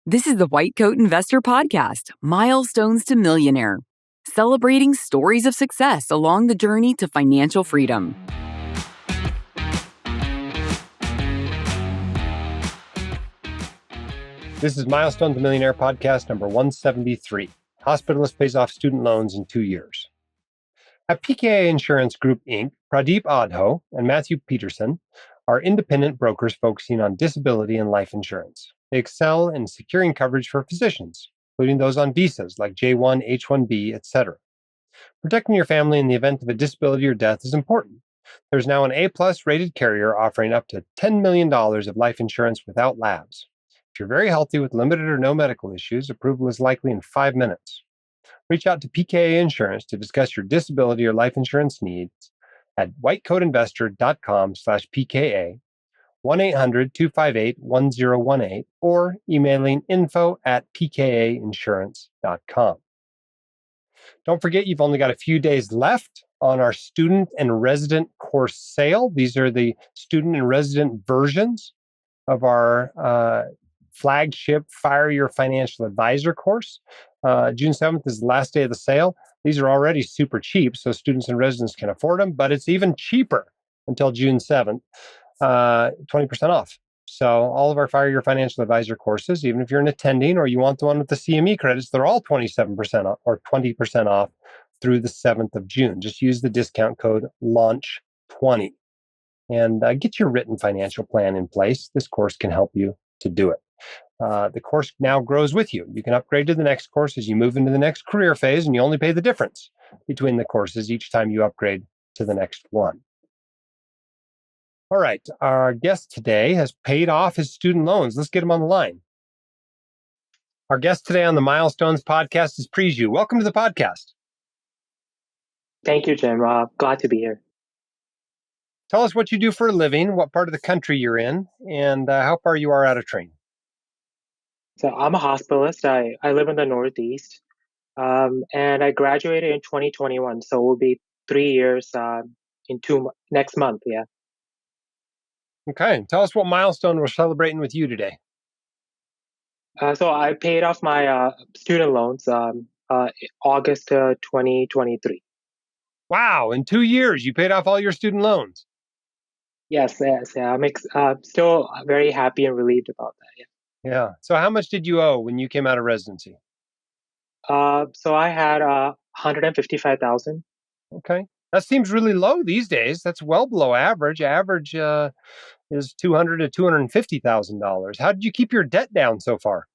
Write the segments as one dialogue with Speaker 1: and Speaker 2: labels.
Speaker 1: This is the White Coat Investor Podcast, Milestones to Millionaire, celebrating stories of success along the journey to financial freedom.
Speaker 2: This is Milestone to Millionaire Podcast number 173. Hospitalist pays off student loans in 2 years. At PKA Insurance Group, Inc., Pradeep Adho and Matthew Peterson are independent brokers focusing on disability and life insurance. They excel in securing coverage for physicians, including those on visas like J1, H1B, etc. Protecting your family in the event of a disability or death is important. There's now an A-plus rated carrier offering up to $10 million of life insurance without labs. If you're very healthy with limited or no medical issues, approval is likely in 5 minutes. Reach out to PKA Insurance to discuss your disability or life insurance needs at whitecoatinvestor.com/PKA, 1-800-258-1018, or emailing info@pkainsurance.com. Don't forget, you've only got a few days left on our student and resident course sale. These are the student and resident versions of our flagship Fire Your Financial Advisor course. June 7th is the last day of the sale. These are already super cheap, so students and residents can afford them, but it's even cheaper until June 7th, 20% off. So all of our Fire Your Financial Advisor courses, even if you're an attending or you want the one with the CME credits, they're all 27% off or 20% off through the 7th of June. Just use the discount code LAUNCH20 and get your written financial plan in place. This course can help you to do it. The course now grows with you. You can upgrade to the next course as you move into the next career phase, and you only pay the difference between the courses each time you upgrade to the next one. All right, our guest today has paid off his student loans. Let's get him on the line. Our guest today on the Milestones Podcast is Preju. Welcome to the podcast.
Speaker 3: Thank you, Jim. Glad to be here.
Speaker 2: Tell us what you do for a living, what part of the country you're in, and how far you are out of training.
Speaker 3: So I'm a hospitalist. I live in the Northeast, and I graduated in 2021. So it will be 3 years next month. Yeah.
Speaker 2: Okay. Tell us what milestone we're celebrating with you today.
Speaker 3: So I paid off my student loans August 2023.
Speaker 2: Wow. In 2 years, you paid off all your student loans.
Speaker 3: Yes. Yeah. I'm still very happy and relieved about that. Yeah.
Speaker 2: Yeah. So how much did you owe when you came out of residency?
Speaker 3: So I had $155,000.
Speaker 2: Okay. That seems really low these days. That's well below average. Average is $200,000 to $250,000. How did you keep your debt down so far?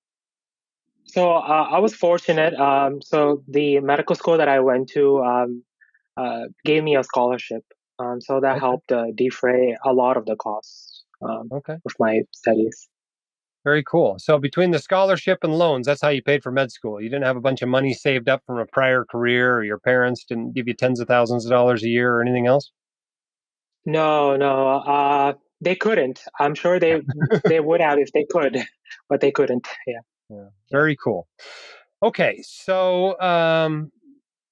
Speaker 3: So I was fortunate. So the medical school that I went to gave me a scholarship. So that helped defray a lot of the costs of my studies.
Speaker 2: Very cool. So between the scholarship and loans, that's how you paid for med school. You didn't have a bunch of money saved up from a prior career, or your parents didn't give you tens of thousands of dollars a year or anything else?
Speaker 3: No. They couldn't. I'm sure they would have if they could, but they couldn't. Yeah.
Speaker 2: Very cool. Okay. So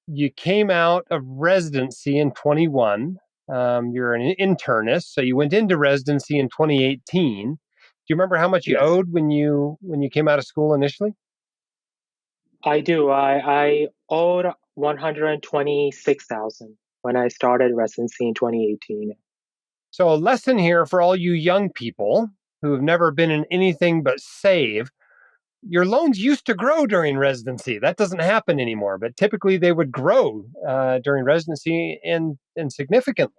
Speaker 2: you came out of residency in 21. You're an internist. So you went into residency in 2018. Do you remember how much you owed when you came out of school initially?
Speaker 3: I do. I owed $126,000 when I started residency in 2018.
Speaker 2: So a lesson here for all you young people who have never been in anything but save. Your loans used to grow during residency. That doesn't happen anymore, but typically they would grow during residency and significantly.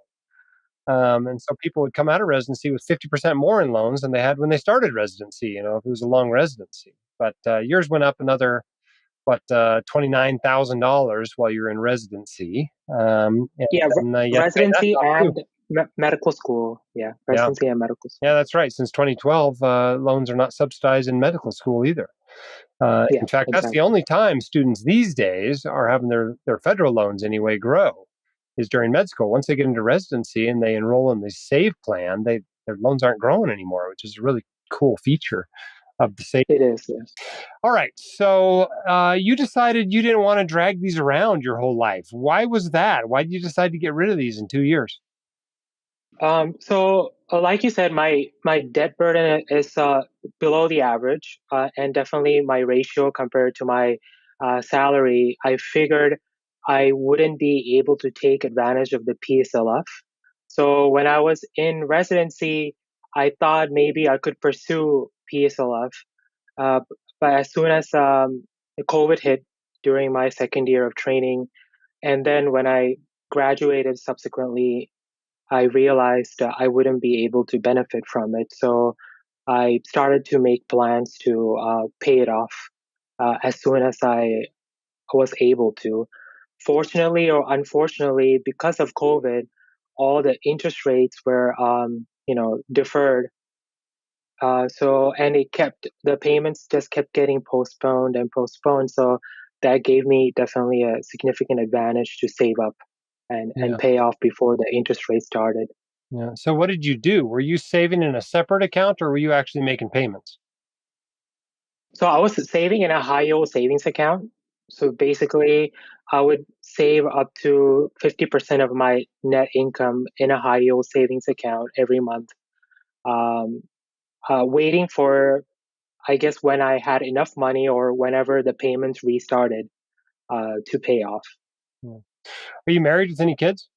Speaker 2: And so people would come out of residency with 50% more in loans than they had when they started residency, if it was a long residency. But yours went up another, $29,000 while you're in residency.
Speaker 3: Residency and medical school. Yeah, residency and medical school.
Speaker 2: Yeah, that's right. Since 2012, loans are not subsidized in medical school either. In fact, that's the only time students these days are having their federal loans anyway grow, is during med school. Once they get into residency and they enroll in the SAVE plan, their loans aren't growing anymore, which is a really cool feature of the SAVE.
Speaker 3: It is, yes.
Speaker 2: All right. So you decided you didn't want to drag these around your whole life. Why was that? Why did you decide to get rid of these in 2 years?
Speaker 3: Like you said, my debt burden is below the average, and definitely my ratio compared to my salary. I figured I wouldn't be able to take advantage of the PSLF. So when I was in residency, I thought maybe I could pursue PSLF, uh, but as soon as the COVID hit during my second year of training, and then when I graduated subsequently, I realized I wouldn't be able to benefit from it. So I started to make plans to pay it off as soon as I was able to. Fortunately or unfortunately, because of COVID, all the interest rates were, deferred. And the payments just kept getting postponed and postponed. So that gave me definitely a significant advantage to save up and
Speaker 2: Yeah.
Speaker 3: pay off before the interest rate started.
Speaker 2: Yeah. So what did you do? Were you saving in a separate account or were you actually making payments?
Speaker 3: So I was saving in a high yield savings account. So basically, I would save up to 50% of my net income in a high yield savings account every month, um, waiting for, I guess, when I had enough money or whenever the payments restarted to pay off.
Speaker 2: Yeah. Are you married with any kids?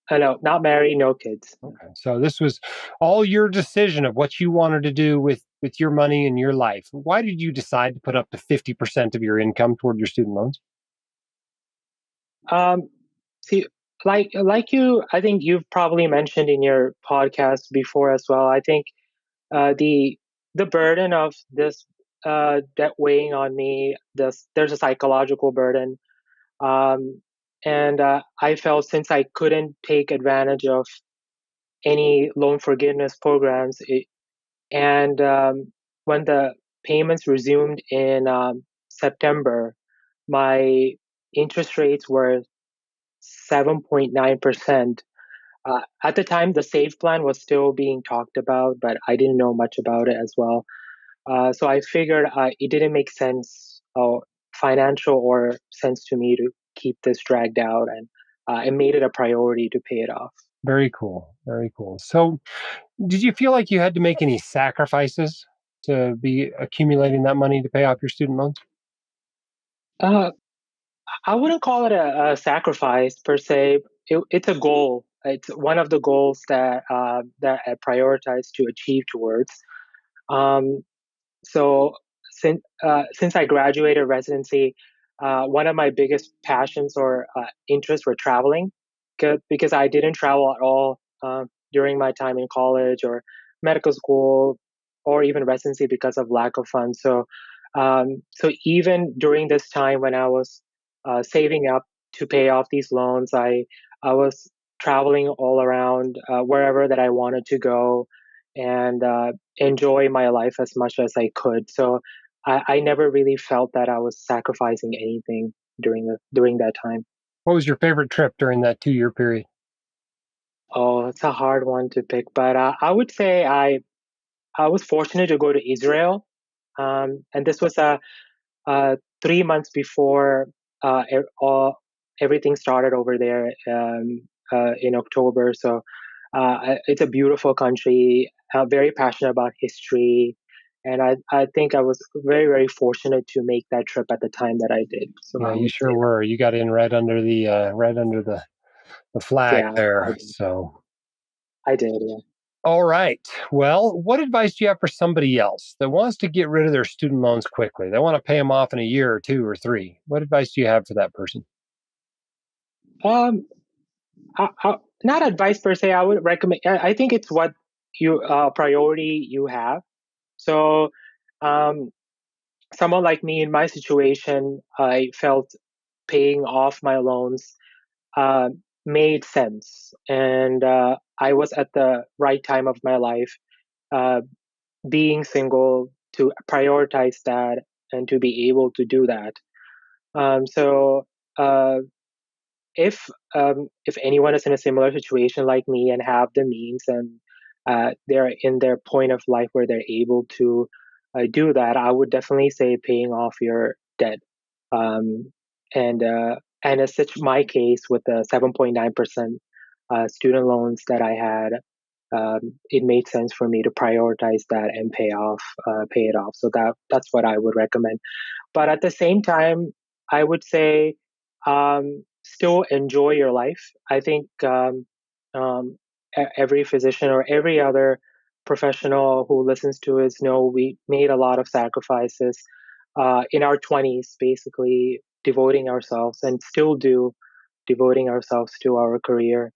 Speaker 3: No, not married, no kids.
Speaker 2: Okay. So this was all your decision of what you wanted to do with your money and your life. Why did you decide to put up to 50% of your income toward your student loans?
Speaker 3: Um, See, like you, I think you've probably mentioned in your podcast before as well. I think the burden of this debt weighing on me, there's a psychological burden, um, and I felt since I couldn't take advantage of any loan forgiveness programs, and when the payments resumed in September, my interest rates were 7.9%. At the time, the SAVE plan was still being talked about, but I didn't know much about it as well. So I figured it didn't make sense, financial or sense to me to keep this dragged out, and it made it a priority to pay it off.
Speaker 2: Very cool. Very cool. So did you feel like you had to make any sacrifices to be accumulating that money to pay off your student loans?
Speaker 3: Uh, I wouldn't call it a sacrifice per se. It's a goal. It's one of the goals that I prioritize to achieve towards. Um, So since I graduated residency, one of my biggest passions or interests were traveling, because I didn't travel at all during my time in college or medical school or even residency because of lack of funds. So even during this time when I was saving up to pay off these loans, I was traveling all around wherever that I wanted to go, and enjoy my life as much as I could. So I never really felt that I was sacrificing anything during that time.
Speaker 2: What was your favorite trip during that 2-year period?
Speaker 3: Oh, it's a hard one to pick, but I would say I was fortunate to go to Israel, and this was 3 months before everything started over there in October. So it's a beautiful country, very passionate about history. And I think I was very, very fortunate to make that trip at the time that I did. So
Speaker 2: Yeah,
Speaker 3: I
Speaker 2: you
Speaker 3: would say
Speaker 2: sure
Speaker 3: that.
Speaker 2: were. You got in right under the flag
Speaker 3: Yeah,
Speaker 2: there. So
Speaker 3: I did. Yeah.
Speaker 2: all right. Well, what advice do you have for somebody else that wants to get rid of their student loans quickly? They want to pay them off in a year or two or three. What advice do you have for that person?
Speaker 3: Um, Not advice per se. I would recommend. I think it's what you priority you have. So, um, someone like me in my situation, I felt paying off my loans uh, made sense, and I was at the right time of my life, uh, being single, to prioritize that and to be able to do that. So uh, if anyone is in a similar situation like me and have the means, and they're in their point of life where they're able to do that, I would definitely say paying off your debt. Um, and as such, my case with the 7.9%. student loans that I had, it made sense for me to prioritize that and pay it off. So that's what I would recommend. But at the same time, I would say still enjoy your life. I think every physician or every other professional who listens to us know we made a lot of sacrifices in our 20s, basically devoting ourselves and still do devoting ourselves to our career.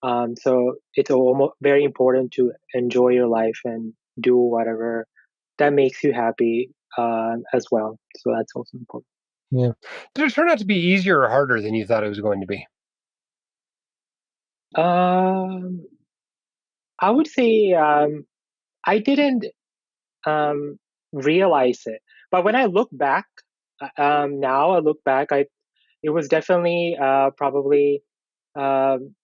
Speaker 3: So it's almost very important to enjoy your life and do whatever that makes you happy as well. So that's also important.
Speaker 2: Yeah. Did it turn out to be easier or harder than you thought it was going to be?
Speaker 3: Um, I would say I didn't um, realize it, but when I look back, now I look back, it was definitely probably um,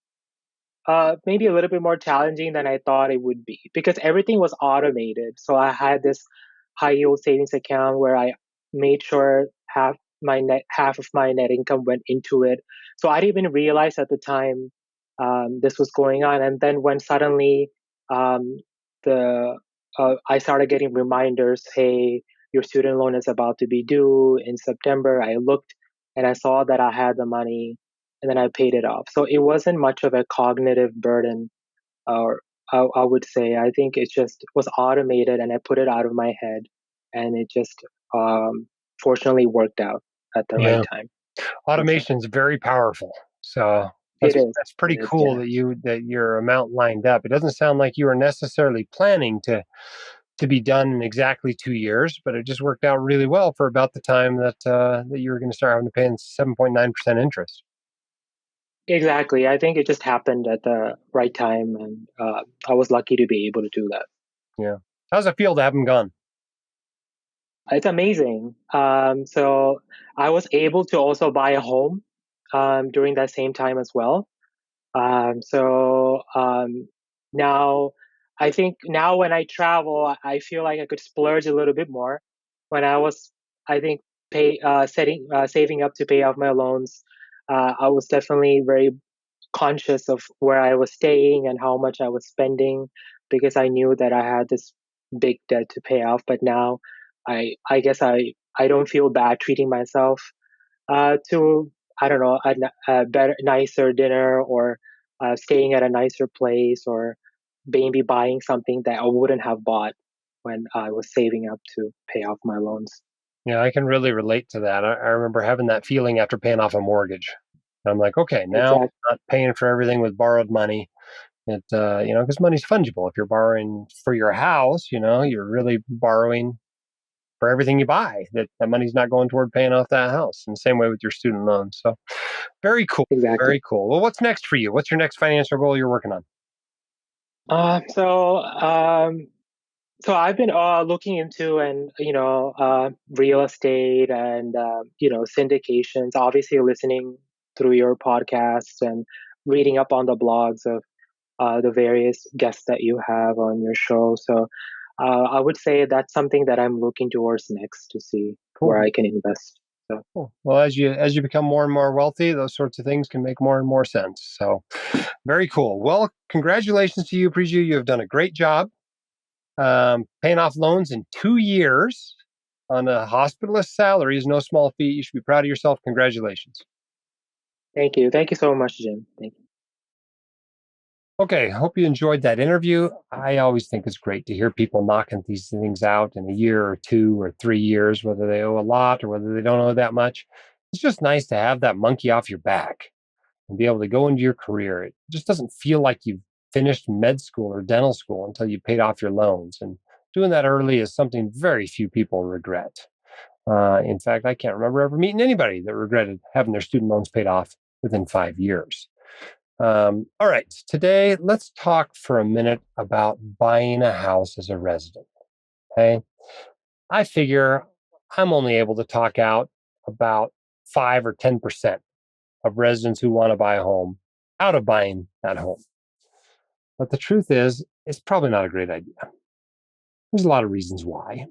Speaker 3: maybe a little bit more challenging than I thought it would be because everything was automated. So I had this high yield savings account where I made sure half of my net income went into it. So I didn't even realize at the time this was going on. And then when suddenly um, the I started getting reminders, hey, your student loan is about to be due in September. I looked and I saw that I had the money and then I paid it off. So it wasn't much of a cognitive burden, or I would say. I think it just was automated, and I put it out of my head, and it just um, fortunately worked out at the right
Speaker 2: Yeah.
Speaker 3: time. I would say
Speaker 2: Automation's very powerful. So
Speaker 3: it is.
Speaker 2: that's pretty
Speaker 3: It is.
Speaker 2: cool
Speaker 3: Yeah.
Speaker 2: that your amount lined up. It doesn't sound like you were necessarily planning to be done in exactly 2 years, but it just worked out really well for about the time that you were going to start having to pay 7.9% interest.
Speaker 3: Exactly. I think it just happened at the right time, and I was lucky to be able to do that.
Speaker 2: Yeah. How's it feel to have them gone?
Speaker 3: It's amazing. So I was able to also buy a home during that same time as well. So now I think now when I travel, I feel like I could splurge a little bit more. When I was, I think, saving up to pay off my loans, I was definitely very conscious of where I was staying and how much I was spending because I knew that I had this big debt to pay off. But now, I guess I don't feel bad treating myself to I don't know a better nicer dinner or staying at a nicer place or maybe buying something that I wouldn't have bought when I was saving up to pay off my loans.
Speaker 2: Yeah, I can really relate to that. I remember having that feeling after paying off a mortgage. I'm like, okay, now
Speaker 3: Exactly.
Speaker 2: I'm not paying for everything with borrowed money. Because money's fungible. If you're borrowing for your house, you're really borrowing for everything you buy. That money's not going toward paying off that house. And the same way with your student loans. So very cool.
Speaker 3: Exactly.
Speaker 2: Very cool. Well, what's next for you? What's your next financial goal you're working on?
Speaker 3: Uh, so um, so I've been looking into and real estate and syndications. Obviously, listening through your podcasts and reading up on the blogs of the various guests that you have on your show. So I would say that's something that I'm looking towards next to see where
Speaker 2: Cool.
Speaker 3: I can invest. So
Speaker 2: Cool. Well, as you become more and more wealthy, those sorts of things can make more and more sense. So very cool. Well, congratulations to you, Priju. You have done a great job paying off loans in 2 years on a hospitalist salary is no small feat. You should be proud of yourself. Congratulations.
Speaker 3: thank you so much, Jim. Thank you.
Speaker 2: Okay, hope you enjoyed that interview. I always think it's great to hear people knocking these things out in a year or 2 or 3 years, whether they owe a lot or whether they don't owe that much. It's just nice to have that monkey off your back and be able to go into your career. It just doesn't feel like you've finished med school or dental school until you paid off your loans. And doing that early is something very few people regret. In fact, I can't remember ever meeting anybody that regretted having their student loans paid off within 5 years. All right, today let's talk for a minute about buying a house as a resident. Okay, I figure I'm only able to talk out about 5 or 10% of residents who want to buy a home out of buying that home. But the truth is, it's probably not a great idea. There's a lot of reasons why.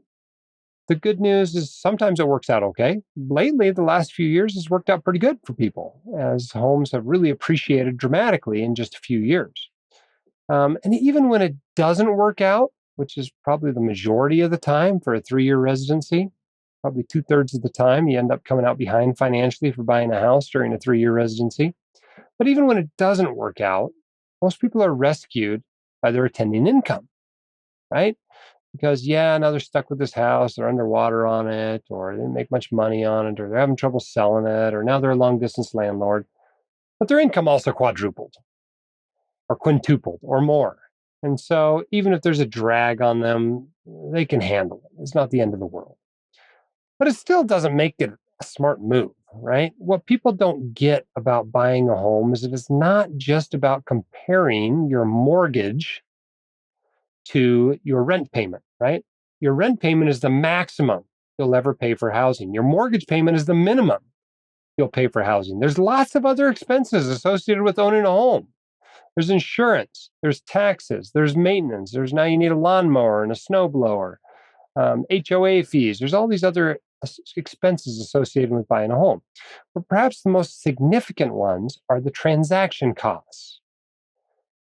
Speaker 2: The good news is sometimes it works out okay. Lately, the last few years has worked out pretty good for people as homes have really appreciated dramatically in just a few years. And even when it doesn't work out, which is probably the majority of the time for a 3-year residency, probably 2/3 of the time, you end up coming out behind financially for buying a house during a 3-year residency. But even when it doesn't work out, most people are rescued by their attending income, right? Because, yeah, now they're stuck with this house, they're underwater on it, or they didn't make much money on it, or they're having trouble selling it, or now they're a long distance landlord. But their income also quadrupled or quintupled or more. And so even if there's a drag on them, they can handle it. It's not the end of the world. But it still doesn't make it a smart move, right? What people don't get about buying a home is that it's not just about comparing your mortgage to your rent payment, right? Your rent payment is the maximum you'll ever pay for housing. Your mortgage payment is the minimum you'll pay for housing. There's lots of other expenses associated with owning a home. There's insurance, there's taxes, there's maintenance, there's now you need a lawnmower and a snowblower, HOA fees. There's all these other expenses associated with buying a home. But perhaps the most significant ones are the transaction costs.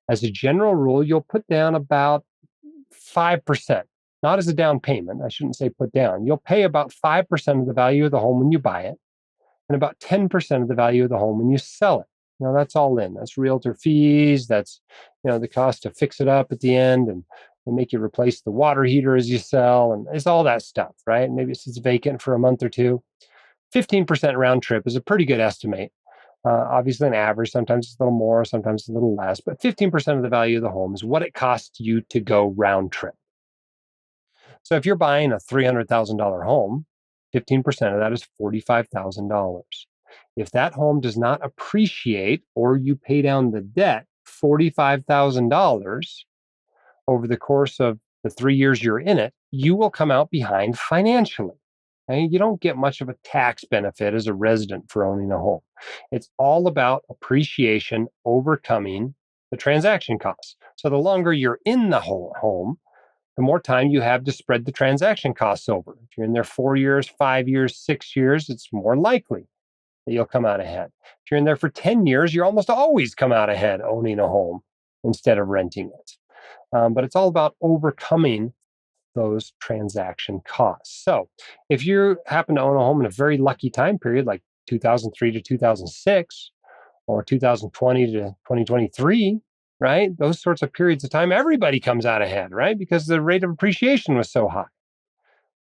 Speaker 2: As a general rule, you'll put down about 5%, not as a down payment. I shouldn't say put down. You'll pay about 5% of the value of the home when you buy it, and about 10% of the value of the home when you sell it. That's all in. That's realtor fees. That's, the cost to fix it up at the end and make you replace the water heater as you sell. And it's all that stuff, right? Maybe it sits vacant for a month or two. 15% round trip is a pretty good estimate. Obviously, an average, sometimes it's a little more, sometimes it's a little less, but 15% of the value of the home is what it costs you to go round trip. So if you're buying a $300,000 home, 15% of that is $45,000. If that home does not appreciate or you pay down the debt $45,000 over the course of the 3 years you're in it, you will come out behind financially. And you don't get much of a tax benefit as a resident for owning a home. It's all about appreciation overcoming the transaction costs. So the longer you're in the whole home, the more time you have to spread the transaction costs over. If you're in there 4 years, 5 years, 6 years, it's more likely that you'll come out ahead. If you're in there for 10 years, you almost always come out ahead owning a home instead of renting it. But it's all about overcoming those transaction costs. So if you happen to own a home in a very lucky time period, like 2003 to 2006, or 2020 to 2023, right? Those sorts of periods of time, everybody comes out ahead, right? Because the rate of appreciation was so high.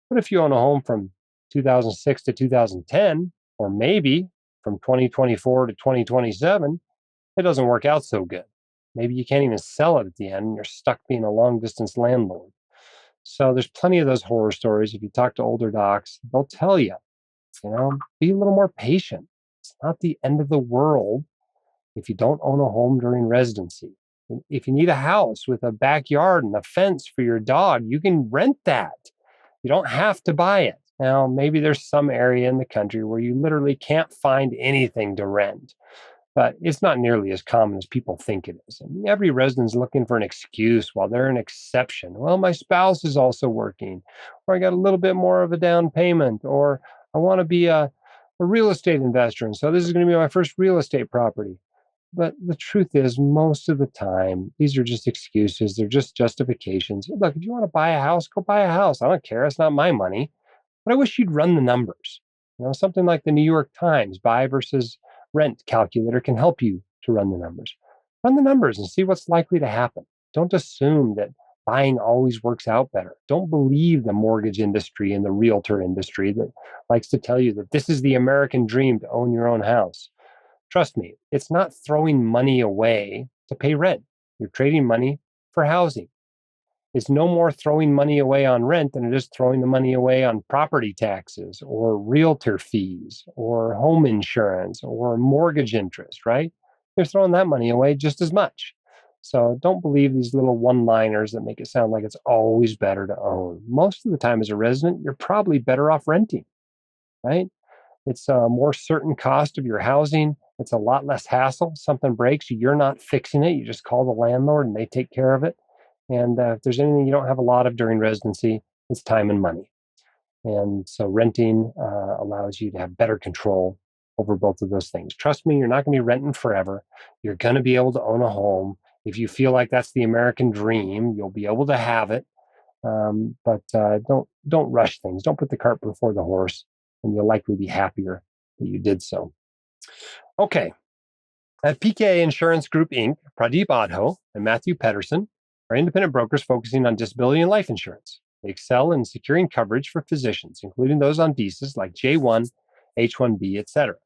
Speaker 2: But if you own a home from 2006 to 2010, or maybe from 2024 to 2027, it doesn't work out so good. Maybe you can't even sell it at the end and you're stuck being a long distance landlord. So there's plenty of those horror stories. If you talk to older docs, they'll tell you, be a little more patient. It's not the end of the world if you don't own a home during residency. If you need a house with a backyard and a fence for your dog, you can rent that. You don't have to buy it. Now, maybe there's some area in the country where you literally can't find anything to rent, but it's not nearly as common as people think it is. And every resident's looking for an excuse while they're an exception. Well, my spouse is also working, or I got a little bit more of a down payment, or I want to be a real estate investor. And so this is going to be my first real estate property. But the truth is, most of the time, these are just excuses. They're just justifications. Look, if you want to buy a house, go buy a house. I don't care. It's not my money. But I wish you'd run the numbers. Something like the New York Times buy versus rent calculator can help you to run the numbers. Run the numbers and see what's likely to happen. Don't assume that buying always works out better. Don't believe the mortgage industry and the realtor industry that likes to tell you that this is the American dream to own your own house. Trust me, it's not throwing money away to pay rent. You're trading money for housing. It's no more throwing money away on rent than it is throwing the money away on property taxes or realtor fees or home insurance or mortgage interest, right? You're throwing that money away just as much. So don't believe these little one-liners that make it sound like it's always better to own. Most of the time as a resident, you're probably better off renting, right? It's a more certain cost of your housing. It's a lot less hassle. Something breaks, you're not fixing it. You just call the landlord and they take care of it. And if there's anything you don't have a lot of during residency, it's time and money. And so renting allows you to have better control over both of those things. Trust me, you're not going to be renting forever. You're going to be able to own a home. If you feel like that's the American dream, you'll be able to have it. But don't rush things. Don't put the cart before the horse, and you'll likely be happier that you did so. Okay. At PKA Insurance Group, Inc., Pradeep Adho and Matthew Pedersen are independent brokers focusing on disability and life insurance. They excel in securing coverage for physicians, including those on visas like J1, H1B, etc.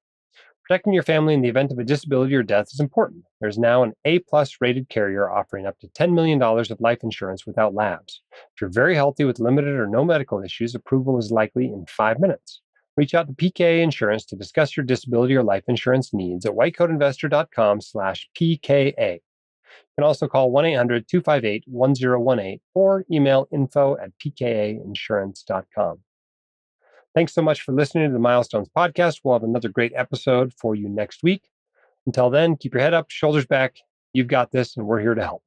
Speaker 2: Protecting your family in the event of a disability or death is important. There's now an A-plus rated carrier offering up to $10 million of life insurance without lapse. If you're very healthy with limited or no medical issues, approval is likely in 5 minutes. Reach out to PKA Insurance to discuss your disability or life insurance needs at whitecoatinvestor.com/PKA. You can also call 1-800-258-1018 or email info@pkainsurance.com. Thanks so much for listening to the Milestones Podcast. We'll have another great episode for you next week. Until then, keep your head up, shoulders back. You've got this, and we're here to help.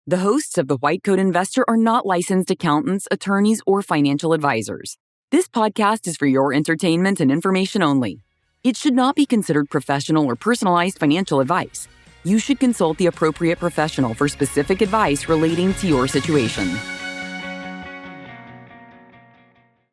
Speaker 1: The hosts of The White Coat Investor are not licensed accountants, attorneys, or financial advisors. This podcast is for your entertainment and information only. It should not be considered professional or personalized financial advice. You should consult the appropriate professional for specific advice relating to your situation.